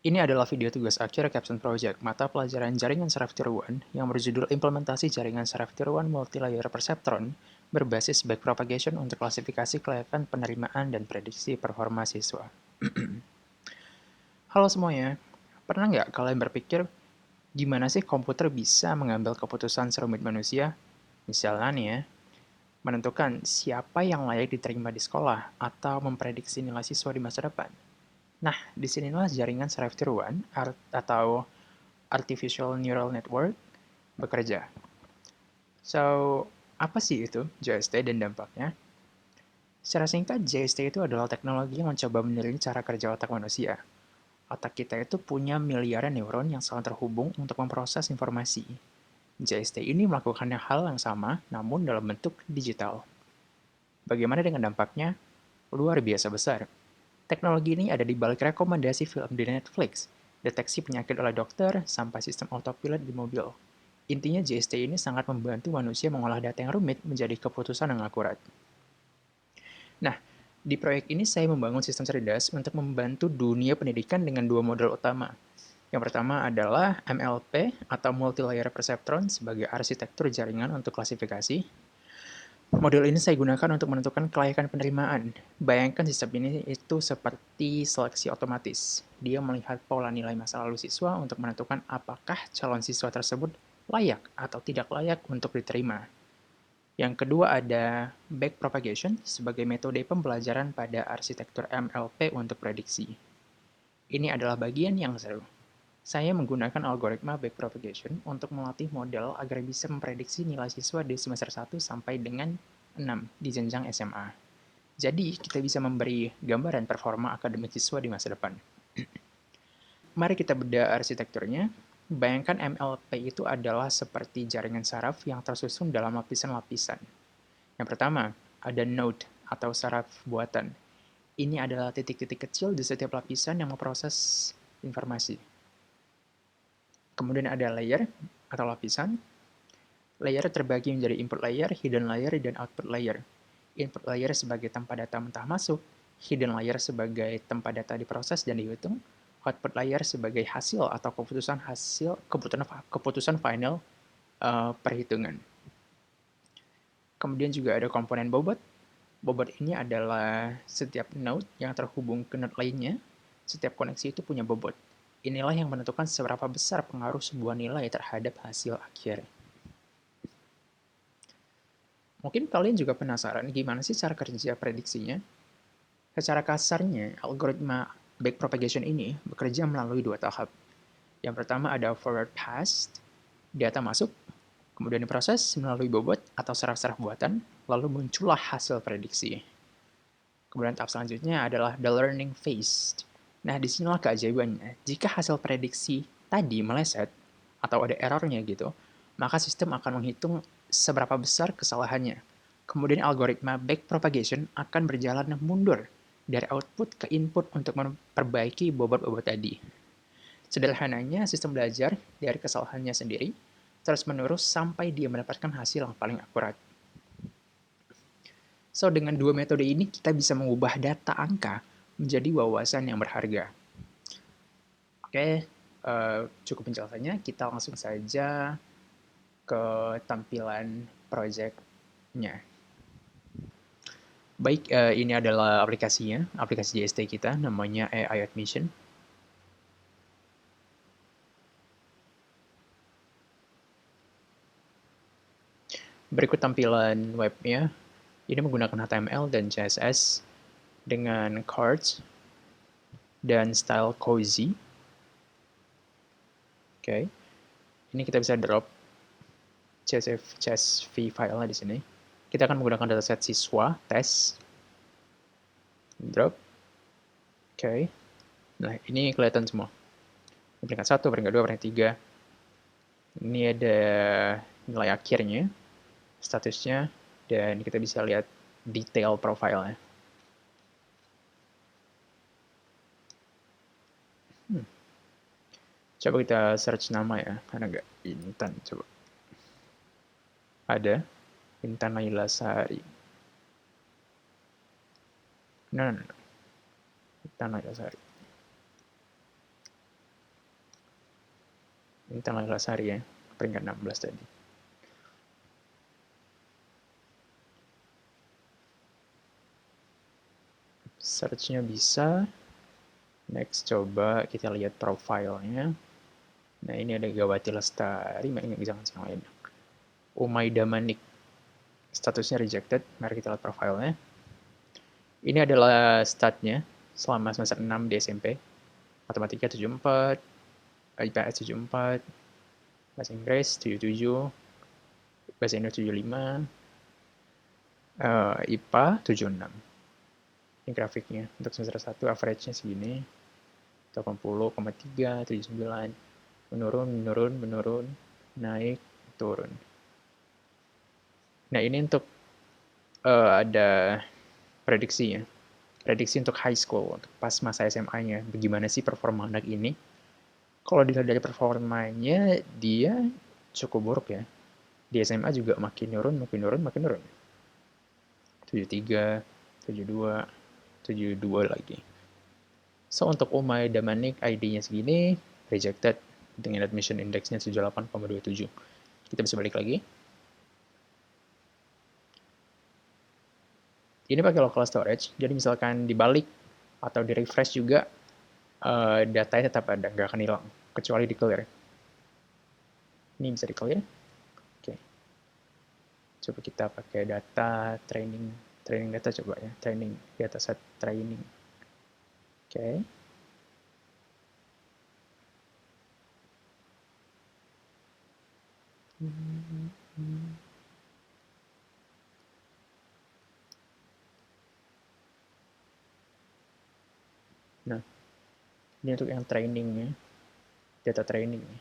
Ini adalah video tugas akhir Capstone Project, mata pelajaran jaringan saraf tiruan yang berjudul Implementasi Jaringan Saraf Tiruan Multilayer Perceptron berbasis backpropagation untuk klasifikasi kelayakan penerimaan dan prediksi performa siswa. Halo semuanya, pernah nggak kalian berpikir gimana sih komputer bisa mengambil keputusan serumit manusia? Misalnya nih ya, menentukan siapa yang layak diterima di sekolah atau memprediksi nilai siswa di masa depan. Nah, disinilah jaringan saraf tiruan atau Artificial Neural Network bekerja. So, apa sih itu JST dan dampaknya? Secara singkat, JST itu adalah teknologi yang mencoba meniru cara kerja otak manusia. Otak kita itu punya miliaran neuron yang saling terhubung untuk memproses informasi. JST ini melakukan hal yang sama, namun dalam bentuk digital. Bagaimana dengan dampaknya? Luar biasa besar. Teknologi ini ada di balik rekomendasi film di Netflix, deteksi penyakit oleh dokter, sampai sistem autopilot di mobil. Intinya JST ini sangat membantu manusia mengolah data yang rumit menjadi keputusan yang akurat. Nah, di proyek ini saya membangun sistem cerdas untuk membantu dunia pendidikan dengan dua model utama. Yang pertama adalah MLP atau Multilayer Perceptron sebagai arsitektur jaringan untuk klasifikasi. Modul ini saya gunakan untuk menentukan kelayakan penerimaan. Bayangkan sistem ini itu seperti seleksi otomatis. Dia melihat pola nilai masa lalu siswa untuk menentukan apakah calon siswa tersebut layak atau tidak layak untuk diterima. Yang kedua ada backpropagation sebagai metode pembelajaran pada arsitektur MLP untuk prediksi. Ini adalah bagian yang seru. Saya menggunakan algoritma backpropagation untuk melatih model agar bisa memprediksi nilai siswa di semester 1 sampai dengan 6 di jenjang SMA. Jadi, kita bisa memberi gambaran performa akademik siswa di masa depan. Mari kita bedah arsitekturnya. Bayangkan MLP itu adalah seperti jaringan saraf yang tersusun dalam lapisan-lapisan. Yang pertama, ada node atau saraf buatan. Ini adalah titik-titik kecil di setiap lapisan yang memproses informasi. Kemudian ada layer atau lapisan. Layer terbagi menjadi input layer, hidden layer, dan output layer. Input layer sebagai tempat data mentah masuk, hidden layer sebagai tempat data diproses dan dihitung, output layer sebagai hasil atau keputusan final perhitungan. Kemudian juga ada komponen bobot. Bobot ini adalah setiap node yang terhubung ke node lainnya. Setiap koneksi itu punya bobot. Inilah yang menentukan seberapa besar pengaruh sebuah nilai terhadap hasil akhir. Mungkin kalian juga penasaran gimana sih cara kerja prediksinya? Secara kasarnya, algoritma backpropagation ini bekerja melalui dua tahap. Yang pertama ada forward pass, data masuk, kemudian diproses melalui bobot atau saraf-saraf buatan, lalu muncullah hasil prediksi. Kemudian tahap selanjutnya adalah the learning phase. Nah, disinilah keajaibannya. Jika hasil prediksi tadi meleset, atau ada errornya gitu, maka sistem akan menghitung seberapa besar kesalahannya. Kemudian algoritma backpropagation akan berjalan mundur dari output ke input untuk memperbaiki bobot-bobot tadi. Sederhananya, sistem belajar dari kesalahannya sendiri, terus-menerus sampai dia mendapatkan hasil yang paling akurat. So, dengan dua metode ini, kita bisa mengubah data angka menjadi wawasan yang berharga. Oke, cukup penjelasannya. Kita langsung saja ke tampilan project-nya. Baik, ini adalah aplikasinya, aplikasi JST kita, namanya AI Admission. Berikut tampilan webnya. Ini menggunakan HTML dan CSS dengan cards dan style cozy. Oke, ini kita bisa drop CSV file-nya di sini. Kita akan menggunakan dataset siswa, tes, drop. Oke, nah ini kelihatan semua. Peringkat 1, peringkat 2, peringkat 3. Ini ada nilai akhirnya, statusnya, dan kita bisa lihat detail profile-nya. Coba kita search nama ya, ada nggak? Intan, coba. Ada, Intan Naila Sari. No. Intan Naila Sari. Intan Lasari ya, peringkat 16 tadi. Search-nya bisa. Next, coba kita lihat profilnya. Nah, ini ada Gawati Lestari, jangan lain. Umaida Manik, statusnya rejected. Mari kita lihat profilnya. Ini adalah statnya selama semester 6 di SMP. Matematika 74, IPS 74, Bahasa Inggris 77, Bahasa Indonesia 75, IPA 76. Ini grafiknya. Untuk semester 1 average-nya segini. 80,3, 79. Menurun, naik, turun. Nah, ini untuk ada prediksinya. Prediksi untuk high school, untuk pas masa SMA-nya. Bagaimana sih performa anak ini? Kalau dilihat dari performanya, dia cukup buruk ya. Di SMA juga makin nurun. 73, 72, 72 lagi. So, untuk Umay Damanik, ID-nya segini, rejected. Dengan admission index-nya 78,27. Kita bisa balik lagi. Ini pakai local storage, jadi misalkan dibalik atau di refresh juga, datanya tetap ada, nggak akan hilang, kecuali di clear. Ini bisa di clear. Oke. Coba kita pakai data training data coba ya, training dataset training. Oke. Nah, ini untuk yang trainingnya, data trainingnya.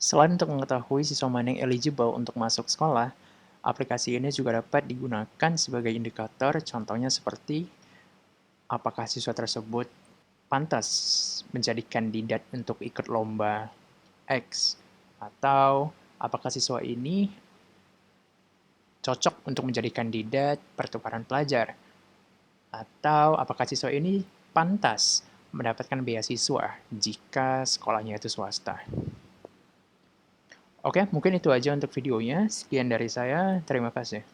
Selain untuk mengetahui siswa mana yang eligible untuk masuk sekolah, aplikasi ini juga dapat digunakan sebagai indikator, contohnya seperti apakah siswa tersebut pantas menjadi kandidat untuk ikut lomba X, atau apakah siswa ini cocok untuk menjadi kandidat pertukaran pelajar, atau apakah siswa ini pantas mendapatkan beasiswa jika sekolahnya itu swasta. Oke, mungkin itu aja untuk videonya. Sekian dari saya, terima kasih.